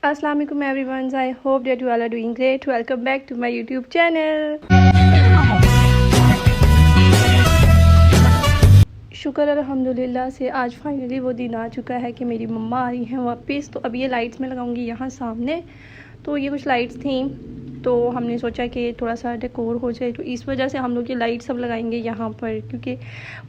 अस्सलाम वालेकुम everyone, I hope that you all are doing great. Welcome back to my YouTube channel. शुक्र अल्हम्दुलिल्लाह से आज फाइनली वो दिन आ चुका है कि मेरी मम्मा आ रही हैं वापस। तो अभी ये लाइट्स में लगाऊंगी यहाँ सामने। तो ये कुछ लाइट्स थी तो हमने सोचा कि थोड़ा सा डेकोर हो जाए, तो इस वजह से हम लोग ये लाइट सब लगाएंगे यहाँ पर, क्योंकि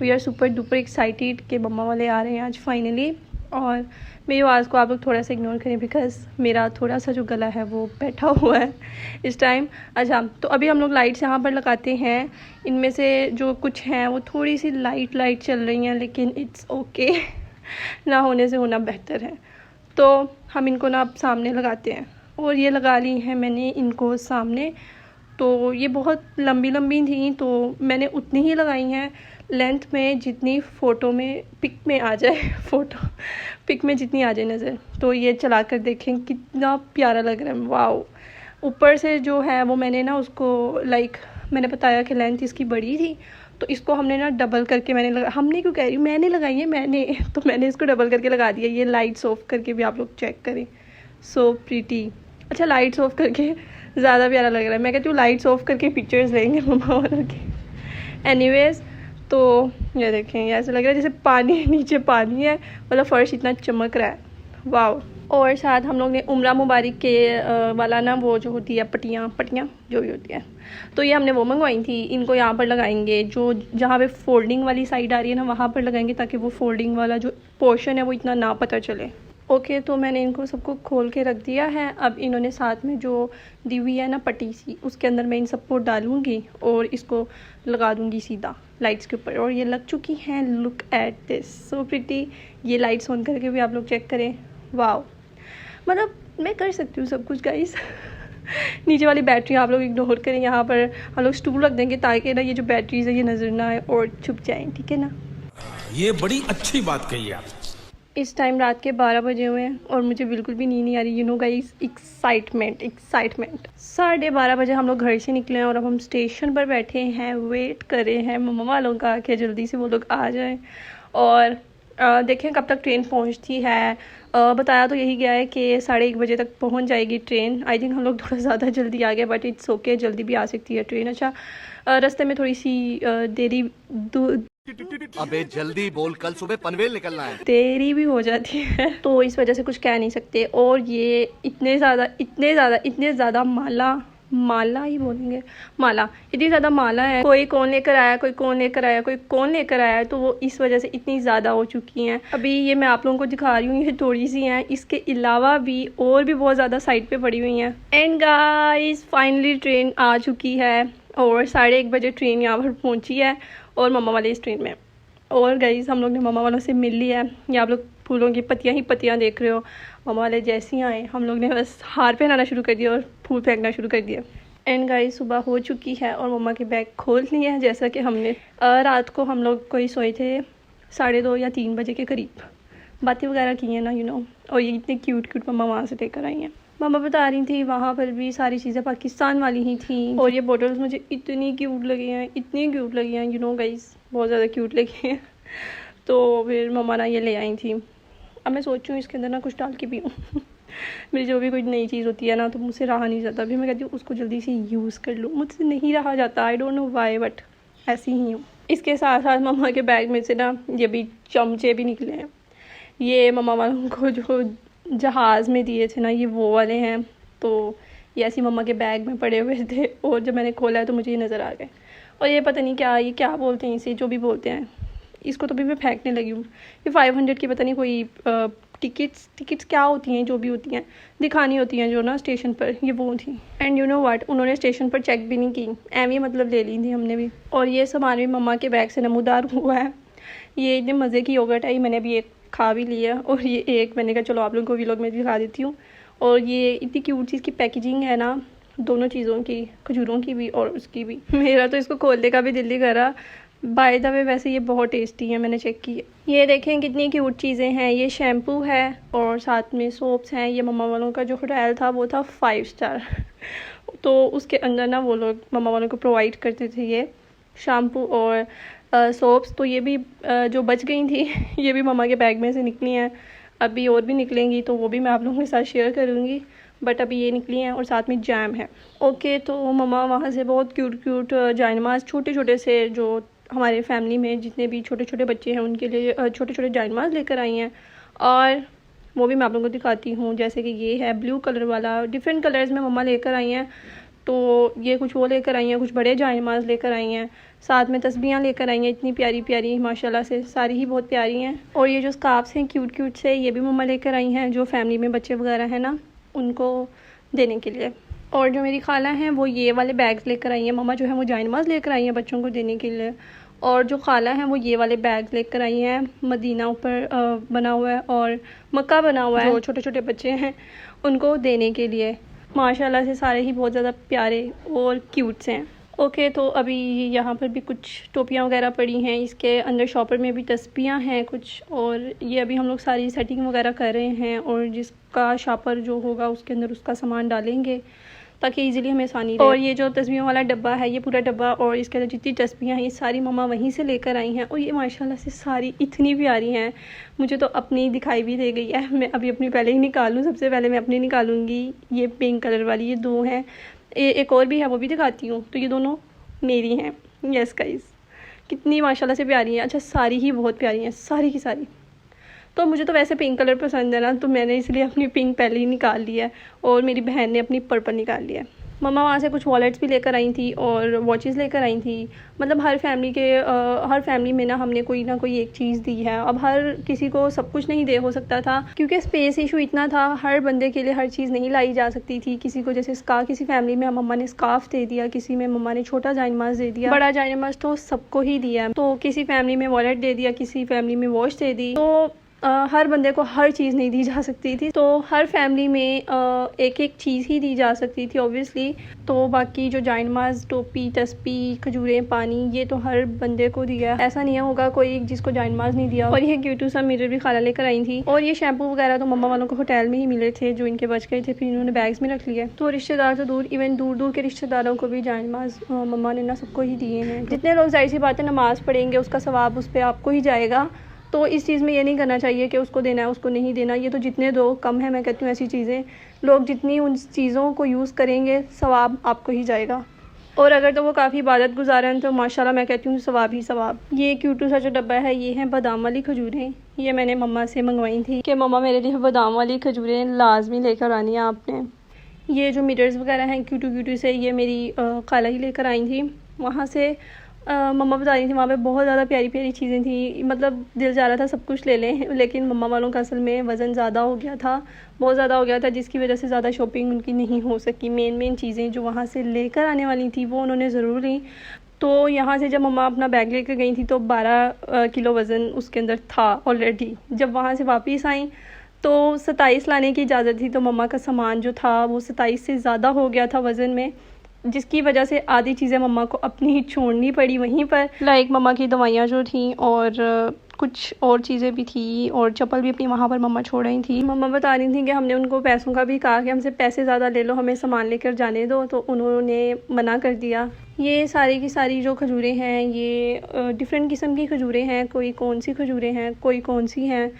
we are super duper excited कि मम्मा वाले आ रहे हैं आज फाइनली। और मेरी आवाज़ को आप लोग थोड़ा सा इग्नोर करें बिकॉज़ मेरा थोड़ा सा जो गला है वो बैठा हुआ है इस टाइम। अच्छा, तो अभी हम लोग लाइट्स यहाँ पर लगाते हैं। इनमें से जो कुछ हैं वो थोड़ी सी लाइट चल रही हैं, लेकिन इट्स ओके ना होने से होना बेहतर है। तो हम इनको ना अब सामने लगाते हैं, और ये लगा ली हैं मैंने इनको सामने। तो ये बहुत लंबी थी तो मैंने उतनी ही लगाई हैं लेंथ में जितनी फ़ोटो में पिक में आ जाए फ़ोटो पिक में जितनी आ जाए नज़र। तो ये चला कर देखें कितना प्यारा लग रहा है। वाओ, ऊपर से जो है वो मैंने ना उसको मैंने बताया कि लेंथ इसकी बड़ी थी, तो इसको हमने ना डबल करके हमने क्यों कह रही हूँ, मैंने लगाई है तो मैंने इसको डबल करके लगा दिया। ये लाइट्स ऑफ करके भी आप लोग चेक करें, सो प्रीटी। अच्छा, लाइट्स ऑफ करके ज़्यादा प्यारा लग रहा है। मैं कहती हूँ लाइट्स ऑफ करके पिक्चर्स लेंगे मम्मा वालों के। एनीवेज़, तो ये देखें, ऐसा लग रहा है जैसे पानी नीचे पानी है, मतलब फ़र्श इतना चमक रहा है। वाओ। और साथ हम लोग ने उम्रा मुबारक के वाला ना वो जो होती है पट्टियाँ जो भी होती है, तो ये हमने वो मंगवाई थी। इनको यहाँ पर लगाएंगे, जो जहाँ पे फोल्डिंग वाली साइड आ रही है ना वहाँ पर लगाएंगे, ताकि वो फोल्डिंग वाला जो पोर्शन है वो इतना ना पता चले। ओके, तो मैंने इनको सबको खोल के रख दिया है। अब इन्होंने साथ में जो दी हुई है ना पट्टी सी, उसके अंदर मैं इन सबको डालूँगी और इसको लगा दूँगी सीधा लाइट्स के ऊपर। और ये लग चुकी हैं। Look at this, so pretty. ये लाइट्स ऑन करके भी आप लोग चेक करें। वाओ, मतलब मैं कर सकती हूँ सब कुछ गाइस। नीचे वाली बैटरी आप लोग इग्नोर करें। यहाँ पर हम लोग स्टूल रख देंगे ताकि ना ये जो बैटरीज है ये नज़र ना आए और छुप जाएँ, ठीक है ना। ये बड़ी अच्छी बात कही आप। इस टाइम रात के 12 बजे हुए हैं और मुझे बिल्कुल भी नींद नहीं आ रही। यू नो गाइस, एक्साइटमेंट 12:30 बजे हम लोग घर से निकले हैं और अब हम स्टेशन पर बैठे हैं, वेट कर रहे हैं मम्मा वालों का कि जल्दी से वो लोग आ जाएं। और देखें कब तक ट्रेन पहुंचती है। बताया तो यही गया है कि 1:30 बजे तक पहुंच जाएगी ट्रेन। आई थिंक हम लोग थोड़ा ज़्यादा जल्दी आ गए, बट इट्स ओके, जल्दी भी आ सकती है ट्रेन। अच्छा, रास्ते में थोड़ी सी अबे जल्दी बोल, कल सुबह पनवेल निकलना है। देरी भी हो जाती है, तो इस वजह से कुछ कह नहीं सकते। और ये इतने ज़्यादा माला ही बोलेंगे, माला, इतनी ज़्यादा माला है। कोई कौन लेकर आया, कोई कौन लेकर आया, तो वो इस वजह से इतनी ज़्यादा हो चुकी हैं। अभी ये मैं आप लोगों को दिखा रही हूँ, ये थोड़ी सी हैं, इसके अलावा भी और भी बहुत ज़्यादा साइड पे पड़ी हुई हैं। एंड गाइस, फाइनली ट्रेन आ चुकी है और 1:30 बजे ट्रेन यहाँ पर पहुँची है और मम्मा वाले इस ट्रेन में। और गाइस, हम लोग ने मम्मा वालों से मिल लिया है। ये आप लोग फूलों की पत्तियाँ देख रहे हो। मम्मा वाले जैसे ही आए हम लोग ने बस हार पहनाना शुरू कर दिया और फूल फेंकना शुरू कर दिया। एंड गाइस, सुबह हो चुकी है और मम्मा के बैग खोल लिए हैं। जैसा कि हमने रात को हम लोग कोई सोए थे 2:30 या 3 बजे के करीब, बातें वगैरह की हैं ना, यू नो। और ये इतने क्यूट मम्मा वहाँ से लेकर आई हैं। मम्मा बता रही थी वहाँ पर भी सारी चीज़ें पाकिस्तान वाली ही थी। और ये बॉटल्स मुझे इतनी क्यूट लगी हैं, यू नो गाइस, बहुत ज़्यादा क्यूट लगी हैं। तो फिर मम्मा ना ये ले आई थी। अब मैं सोच रही हूँ इसके अंदर ना कुछ डाल के पीऊँ। मेरी जो भी कोई नई चीज़ होती है ना तो मुझसे रहा नहीं जाता। अभी मैं कहती हूँ उसको जल्दी से यूज़ कर लूँ, मुझसे नहीं रहा जाता। I don't know why, but ऐसी ही हूँ। इसके साथ साथ मम्मा के बैग में से ना ये भी चमचे भी निकले हैं। ये मम्मा वालों को जो जहाज़ में दिए थे ना, ये वो वाले हैं। तो ये ऐसी मम्मा के बैग में पड़े हुए थे और जब मैंने खोला है तो मुझे ये नज़र आ गए। और ये पता नहीं ये क्या बोलते हैं इसे, जो भी बोलते हैं इसको, तो भी मैं फेंकने लगी हूँ। ये 500 की पता नहीं कोई टिकट्स क्या होती हैं, जो भी होती हैं दिखानी होती हैं जो ना स्टेशन पर, ये वो थी। एंड यू नो व्हाट, उन्होंने स्टेशन पर चेक भी नहीं की, एवं मतलब ले ली थी हमने भी। और ये सामान भी मम्मा के बैग से नमूदार हुआ है। ये इतने मज़े की योगर्ट है, मैंने अभी एक खा भी लिया और ये एक मैंने कहा चलो आप लोगों को व्लॉग में दिखा देती हूँ। और ये इतनी क्यूट चीज़ की पैकेजिंग है ना, दोनों चीज़ों की, खजूरों की भी और उसकी भी। मेरा तो इसको खोलने का भी दिल नहीं करा। बाय द वे, वैसे ये बहुत टेस्टी है, मैंने चेक की है। ये देखें कितनी क्यूट चीज़ें हैं। ये शैम्पू है और साथ में सोप्स हैं। ये मम्मा वालों का जो होटल था वो था 5 स्टार तो उसके अंदर ना वो लोग मम्मा वालों को प्रोवाइड करते थे ये शैम्पू और सोप्स। तो ये भी जो बच गई थी ये भी मम्मा के बैग में से निकली हैं। अभी और भी निकलेंगी तो वो भी मैं आप लोगों के साथ शेयर करूँगी, बट अभी ये निकली हैं और साथ में जैम है। ओके, तो मम्मा वहाँ से बहुत क्यूट क्यूट जायनमाज़ छोटे छोटे से, जो हमारे फैमिली में जितने भी छोटे छोटे बच्चे हैं उनके लिए छोटे छोटे जायनमाज़ लेकर आई हैं, और वो भी मैं आप लोगों को दिखाती हूँ। जैसे कि ये है ब्लू कलर वाला, डिफरेंट कलर्स में मम्मा लेकर आई हैं। तो ये कुछ वो लेकर आई हैं, कुछ बड़े जायनमाज़ लेकर आई हैं, साथ में तस्बीहां लेकर आई हैं, इतनी प्यारी प्यारी माशाल्लाह से, सारी ही बहुत प्यारी हैं। और ये जो स्कार्फ्स हैं क्यूट क्यूट से, ये भी मम्मा लेकर आई हैं, जो फैमिली में बच्चे वगैरह हैं ना उनको देने के लिए। और जो मेरी खाला हैं वो ये वाले बैग्स लेकर आई हैं, मम्मा जो है वो जायनमाज़ लेकर आई हैं बच्चों को देने के लिए। और जो खाला हैं वो ये वाले बैग लेकर आई हैं, मदीना ऊपर बना हुआ है और मक्का बना हुआ है, जो छोटे छोटे बच्चे हैं उनको देने के लिए। माशाल्लाह से सारे ही बहुत ज़्यादा प्यारे और क्यूट से हैं। ओके, तो अभी यहाँ पर भी कुछ टोपियाँ वगैरह पड़ी हैं, इसके अंदर शॉपर में भी तस्बीहां हैं कुछ, और ये अभी हम लोग सारी सेटिंग वगैरह कर रहे हैं, और जिसका शॉपर जो होगा उसके अंदर उसका सामान डालेंगे ताकि इजीली हमें आसानी रहे। और ये जो तस्बीहों वाला डब्बा है, ये पूरा डब्बा और इसके अंदर जितनी तस्बीहां हैं ये सारी मम्मा वहीं से लेकर आई हैं, और ये माशाल्लाह से सारी इतनी प्यारी हैं, मुझे तो अपनी दिखाई भी दे गई है। मैं अभी अपनी पहले ही निकालूँ, सबसे पहले मैं अपनी निकालूँगी। ये पिंक कलर वाली, ये दो हैं, एक और भी है वो भी दिखाती हूँ। तो ये दोनों मेरी हैं। यस गाइस, कितनी माशाल्लाह से प्यारी हैं। अच्छा, सारी ही बहुत प्यारी हैं, सारी की सारी। तो मुझे तो वैसे पिंक कलर पसंद है ना, तो मैंने इसलिए अपनी पिंक पहले ही निकाल लिया है, और मेरी बहन ने अपनी पर्पल निकाल लिया है। मम्मा वहाँ से कुछ वॉलेट्स भी लेकर आई थी और वॉचेस लेकर आई थी। मतलब हर फैमिली में ना हमने कोई ना कोई एक चीज़ दी है। अब हर किसी को सब कुछ नहीं दे हो सकता था, क्योंकि स्पेस इशू इतना था, हर बंदे के लिए हर चीज़ नहीं लाई जा सकती थी। किसी को जैसे किसी फैमिली में मम्मा ने स्कार्फ दे दिया, किसी में मम्मा ने छोटा जायनमाज़ दे दिया, बड़ा जायनमाज़ तो सबको ही दिया। तो किसी फैमिली में वॉलेट दे दिया, किसी फैमिली में वॉच दे दी। तो हर बंदे को हर चीज़ नहीं दी जा सकती थी, तो हर फैमिली में एक एक चीज़ ही दी जा सकती थी ऑब्वियसली। तो बाकी जो जायनमाज़, टोपी, तस्बीह, खजूरें, पानी, ये तो हर बंदे को दिया। ऐसा नहीं होगा कोई जिसको जायनमाज़ नहीं दिया। और ये क्यूट सा मिरर भी खाला लेकर आई थी, और ये शैम्पू वगैरह तो मम्मा वालों को होटल में ही मिले थे, जो इनके बच गए थे, फिर इन्होंने बैग्स में रख लिए। तो रिश्तेदार तो दूर, इवन दूर दूर के रिश्तेदारों को भी जायनमाज़ मम्मा ने ना सबको ही दिए हैं। जितने लोग जाहिर सी बात है नमाज़ पढ़ेंगे उसका सवाब उस पर आपको ही जाएगा। तो इस चीज़ में ये नहीं करना चाहिए कि उसको देना है उसको नहीं देना। ये तो जितने दो कम है, मैं कहती हूँ ऐसी चीज़ें। लोग जितनी उन चीज़ों को यूज़ करेंगे सवाब आपको ही जाएगा, और अगर तो वो काफ़ी इबादत गुजार हैं तो माशाल्लाह मैं कहती हूँ सवाब ही सवाब। ये क्यूटू सा जो डब्बा है, ये है बादाम वाली खजूरें। ये मैंने मम्मा से मंगवाई थी कि मम्मा मेरे लिए बादाम वाली खजूरें लाजमी लेकर आनी है आपने। ये जो मिरर्स वगैरह हैं क्यूटू क्यूटू से, ये मेरी खाला ही लेकर आई थी वहाँ से। मम्मा बता रही थी वहाँ पे बहुत ज़्यादा प्यारी प्यारी चीज़ें थी, मतलब दिल जा रहा था सब कुछ ले लें, लेकिन मम्मा वालों का असल में वज़न ज़्यादा हो गया था, बहुत ज़्यादा हो गया था, जिसकी वजह से ज़्यादा शॉपिंग उनकी नहीं हो सकी। मेन चीज़ें जो वहाँ से लेकर आने वाली थी वो उन्होंने ज़रूर ली। तो यहाँ से जब मम्मा अपना बैग लेकर गई थी तो 12 किलो वज़न उसके अंदर था ऑलरेडी। जब वहाँ से वापस आई तो 27 लाने की इजाज़त थी, तो मम्मा का सामान जो था वो 27 से ज़्यादा हो गया था वज़न में, जिसकी वजह से आधी चीज़ें मम्मा को अपनी ही छोड़नी पड़ी वहीं पर। लाइक मम्मा की दवाइयाँ जो थी और कुछ और चीज़ें भी थी, और चप्पल भी अपनी वहाँ पर मम्मा छोड़ रही थी। मम्मा बता रही थी कि हमने उनको पैसों का भी कहा कि हमसे पैसे ज़्यादा ले लो, हमें सामान लेकर जाने दो, तो उन्होंने मना कर दिया। ये सारी की सारी जो खजूरें हैं ये डिफरेंट किस्म की खजूरें हैं, कोई कौन सी खजूरें हैं, कोई कौन सी हैं।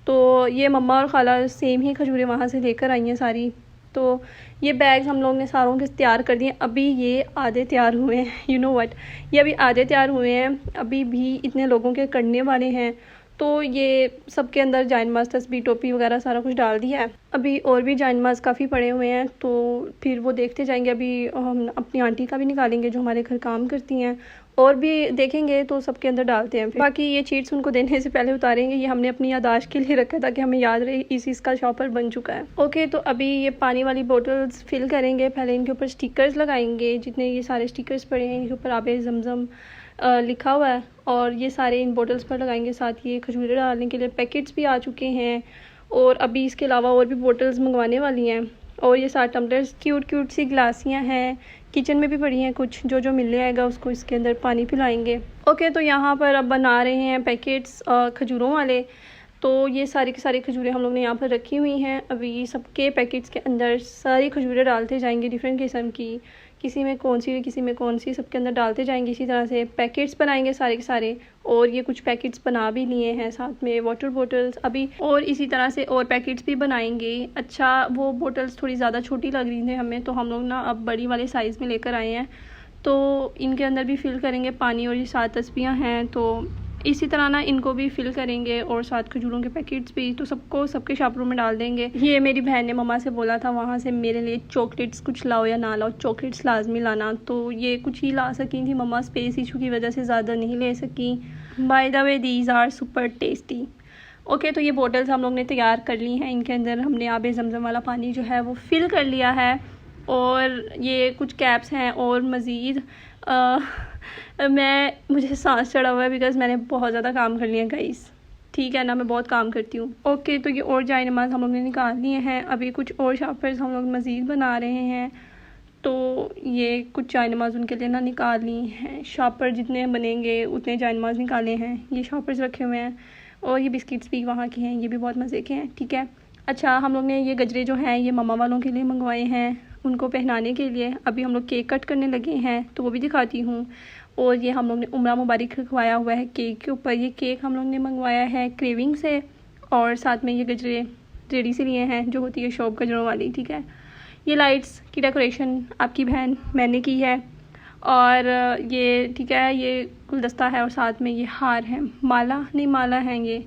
तो ये मम्मा और खाला सेम ही खजूरें वहाँ से लेकर आई हैं सारी। तो ये बैग्स हम लोग ने सारों के तैयार कर दिए, अभी ये आधे तैयार हुए हैं। यू नो व्हाट, ये अभी आधे तैयार हुए हैं, अभी भी इतने लोगों के करने वाले हैं। तो ये सबके अंदर जायनमाज़, तस्बीह, टोपी वगैरह सारा कुछ डाल दिया है। अभी और भी जायनमाज़ काफ़ी पड़े हुए हैं, तो फिर वो देखते जाएंगे। अभी हम अपनी आंटी का भी निकालेंगे जो हमारे घर काम करती हैं, और भी देखेंगे तो सबके अंदर डालते हैं। बाकी ये चीट्स उनको देने से पहले उतारेंगे, ये हमने अपनी यादाश्त के लिए रखा था कि हमें याद रहे इस इसका शॉपर बन चुका है। ओके, तो अभी ये पानी वाली बोटल्स फिल करेंगे। पहले इनके ऊपर स्टिकर्स लगाएंगे, जितने ये सारे स्टिकर्स पड़े हैं इनके ऊपर आबे ज़मज़म लिखा हुआ है, और ये सारे इन बोटल्स पर लगाएंगे। साथ ये खजूरें डालने के लिए पैकेट्स भी आ चुके हैं, और अभी इसके अलावा और भी बोटल्स मंगवाने वाली हैं। और ये 7 टम्बलर्स, क्यूट सी गिलासियाँ हैं, किचन में भी पड़ी हैं कुछ, जो मिलने आएगा उसको इसके अंदर पानी पिलाएंगे। ओके, तो यहाँ पर अब बना रहे हैं पैकेट्स खजूरों वाले। तो ये सारी की सारी खजूरें हम लोग ने यहाँ पर रखी हुई हैं। अभी सबके पैकेट्स के अंदर सारी खजूरें डालते जाएंगे, डिफरेंट किस्म की, किसी में कौन सी किसी में कौन सी, सबके अंदर डालते जाएंगे। इसी तरह से पैकेट्स बनाएंगे सारे के सारे, और ये कुछ पैकेट्स बना भी लिए हैं, साथ में वाटर बॉटल्स अभी, और इसी तरह से और पैकेट्स भी बनाएंगे। अच्छा, वो बॉटल्स थोड़ी ज़्यादा छोटी लग रही थी हमें, तो हम लोग ना अब बड़ी वाले साइज़ में लेकर आए हैं, तो इनके अंदर भी फिल करेंगे पानी। और ये 7 तस्बियाँ हैं, तो इसी तरह ना इनको भी फिल करेंगे, और साथ खजूरों के पैकेट्स भी, तो सबको सबके शापरों में डाल देंगे। ये मेरी बहन ने मम्मा से बोला था वहाँ से मेरे लिए चॉकलेट्स कुछ लाओ या ना लाओ, चॉकलेट्स लाजमी लाना, तो ये कुछ ही ला सकी थी मम्मा, स्पेस इशू की वजह से ज़्यादा नहीं ले सकी। By the way these are super tasty. Okay, तो ये बॉटल्स हम लोग ने तैयार कर ली हैं, इनके अंदर हमने आबे ज़मज़म वाला पानी जो है वो फिल कर लिया है। और ये कुछ कैप्स हैं, और मज़ीद मुझे सांस चढ़ा हुआ है बिकॉज़ मैंने बहुत ज़्यादा काम कर लिया गाइस, ठीक है ना, मैं बहुत काम करती हूँ। ओके, तो ये और जाए नमाज हम लोग ने निकाल लिए हैं। अभी कुछ और शापर्स हम लोग मज़ीद बना रहे हैं, तो ये कुछ चाय नमाज उनके लिए ना निकाल ली हैं। शापर जितने बनेंगे उतने चाय नमाज निकाले हैं। ये शापर्स रखे हुए हैं, और ये बिस्किट्स भी वहाँ के हैं, ये भी बहुत मज़े के हैं, ठीक है। अच्छा, हम लोग ने ये गजरे जो हैं ये मम्मा वालों के लिए मंगवाए हैं, उनको पहनाने के लिए। अभी हम लोग केक कट करने लगे हैं, तो वो भी दिखाती हूँ। और ये हम लोग ने उम्रा मुबारक लिखवाया हुआ है केक के ऊपर। ये केक हम लोग ने मंगवाया है क्रेविंग से, और साथ में ये गजरे रेडी से लिए हैं, जो होती है शॉप गजरों वाली, ठीक है। ये लाइट्स की डेकोरेशन आपकी बहन मैंने की है, और ये ठीक है, ये गुलदस्ता है, और साथ में ये हार है, माला नहीं माला है ये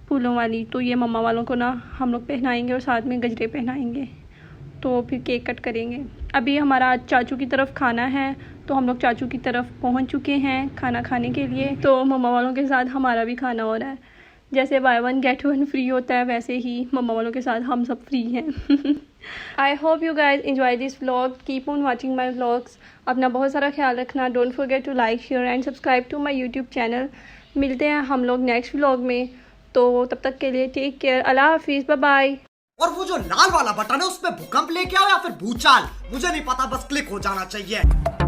फूलों वाली, तो ये मम्मा वालों को ना हम लोग पहनाएंगे, और साथ में गजरे पहनाएंगे, तो फिर केक कट करेंगे। अभी हमारा चाचू की तरफ खाना है, तो हम लोग चाचू की तरफ पहुंच चुके हैं खाना खाने के लिए। तो मम्मा वालों के साथ हमारा भी खाना हो रहा है, जैसे बाय 1 गेट 1 फ्री होता है, वैसे ही मम्मा वालों के साथ हम सब फ्री हैं। I hope you guys enjoy this vlog, keep on watching my vlogs. अपना बहुत सारा ख्याल रखना, don't forget to like share and subscribe to my YouTube channel. मिलते हैं हम लोग नेक्स्ट व्लॉग में, तो तब तक के लिए टेक केयर, अल्लाह हाफिज़, बाय बाय। और वो जो लाल वाला बटन है उसमें भूकंप लेके आओ या फिर भूचाल, मुझे नहीं पता, बस क्लिक हो जाना चाहिए।